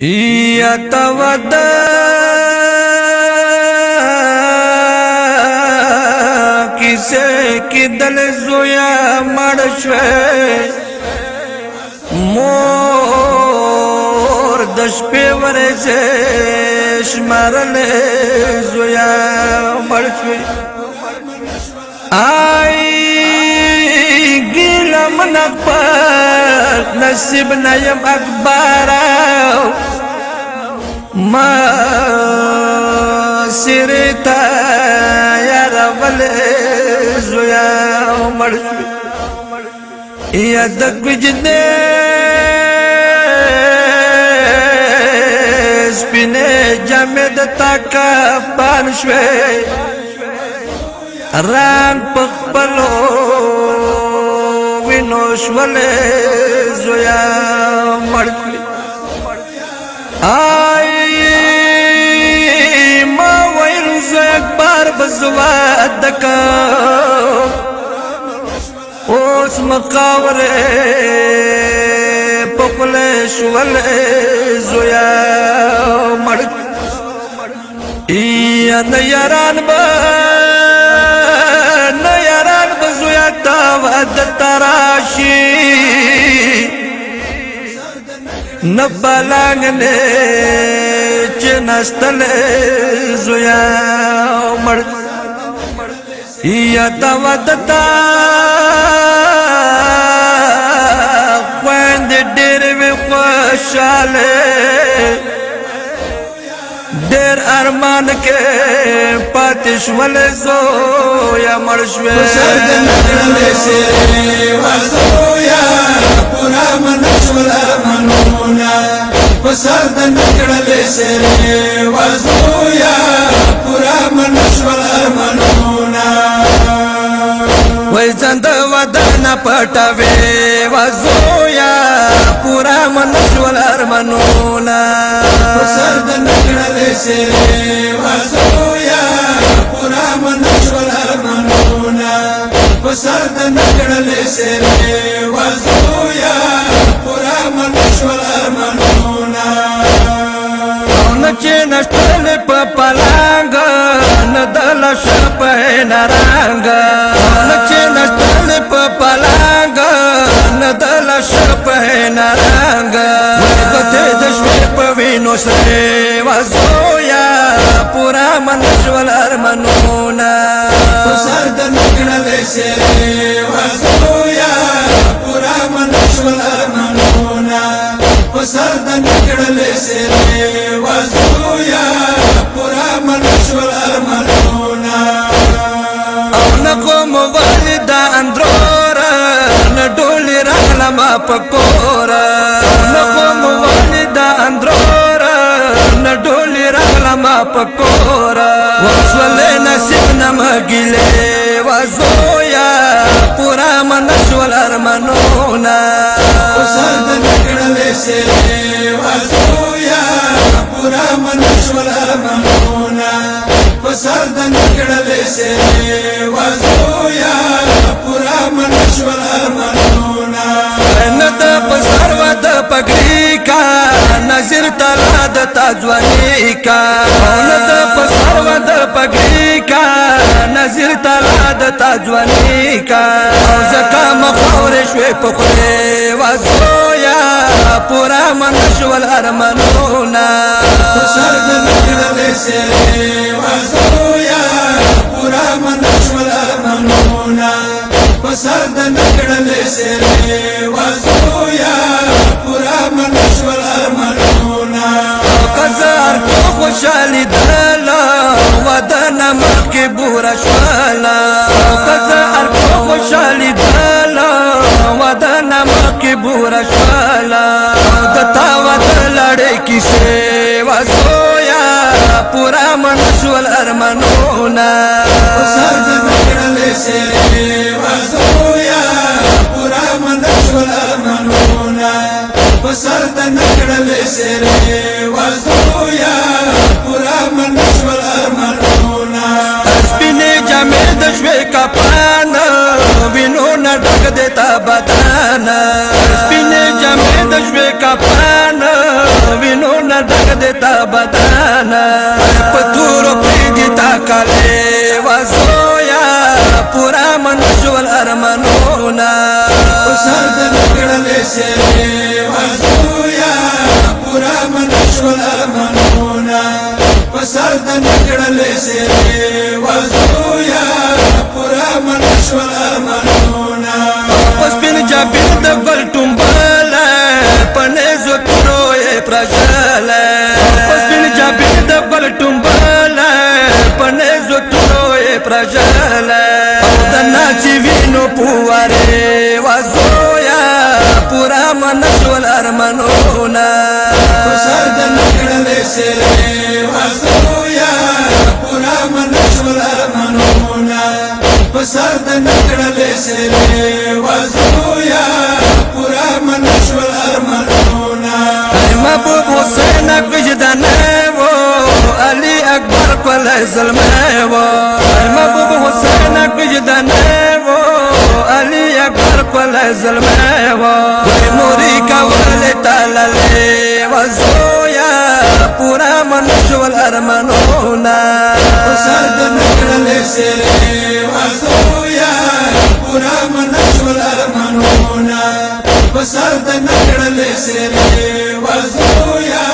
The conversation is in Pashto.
یتود کیسے کی دل زویا مړ شوی مور د شپې ورځې شمارلې زویا مړ شوی آی ګیله من خپل نصیب نه یم اکبر ما سرتا یار ولې زویا مړ شوی یا د کوجدې سپینې جامې د تاکا پان شوی ران پخپلو وینو شولې زویا مړ شوی آی ما ویل زویا اکبر بزوا دکا اوس مقاوره پخپلې شولې زویا مړ یا نه یاران با ود تراشی نبالانگ نے چنستل زویا مڑ یا ود تا خوند دیر وی خوشالے دیر ارمان کے پاتش ولے زویا مړ شوی سردن کړلې سره وزویا پورا منشول ارمانونه سردن کړلې سره وزویا پورا منشول ارمانونه وای زند ودان پټوي وزویا پورا منشول ارمانونه سردن کړلې سره وزویا پورا منشول ارمانونه سردن کړلې سره وزویا پورا منشول ارمانونه چې نشتل په پلانګ ندل شپه نرنګ چې نشتل په پلانګ ندل شپه نرنګ وته د شپې په وینو سره وزویا پورا منشول ارمانونه سردن کړلې سره وزویا پورا منشول ارمانونه سردن کړلې سره وزویا پورا منشول ارمانونه او نقوم والدا اندرورا نډول راغلم پکورا نقوم والدا اندرورا نډول راغلم پکورا وصل نصیب نمګله وزویا پورا منشول ارمانونه سردن کړلې سره وزویا پورا منشول ارمانونه سردن کړلې سره وزویا پورا منشول ارمانونه ند پسر ود پګړی کا نظر تلا د تجوانی کا ند پسر ود پګړی کا نظر تلا د تجوانی کا او زکا مخور شوي پخره وزویا پورا منشول ارمانونه سردن کړلې سره وزویا پورا منشول ارمانونه سردن کړلې سره وزویا پورا منشول ارمانونه قزار کو خوشالي دلا ودن مکه بورا شوالا قزار کو خوشالي دلا ودن مکه بورا شوالا دتا ودلړې کیسه وزویا پورا منشول ارمانونه سردن کړلې سره وزویا پورا منشول ارمانونه سردن کړلې سره وزویا پورا منشول ارمانونه سپینې جامې د شوي کپان وینو نه ډک دیتا بدن سپینې جامې د شوي کپان وینو نه نشول ارمانونا پسر د نکړلې سره وزویا پورا منشول ارمانونا پس بن جابر د ګل ټومبل پنه زو تروې پرځل پس بن جابر د ګل ټومبل پنه زو تروې پرځل د ناچ وینو پواره وزویا پورا منشول ارمانونا پسر د نکړلې سره وزویا پورا منشول ارمانونا پسر د نکړلې سره وزویا پورا منشول ارمانونا محبوب حسین وجدان وہ علی اکبر کل ظلم وہ محبوب حسین وجدان وہ علی اکبر کل ظلم وہ موری کا ول تعالی وزویا پورا منشول ارمانونا پسر د نکړلې سره وزویا پورا منشول ارمانونا پسر د نکړلې سره وزویا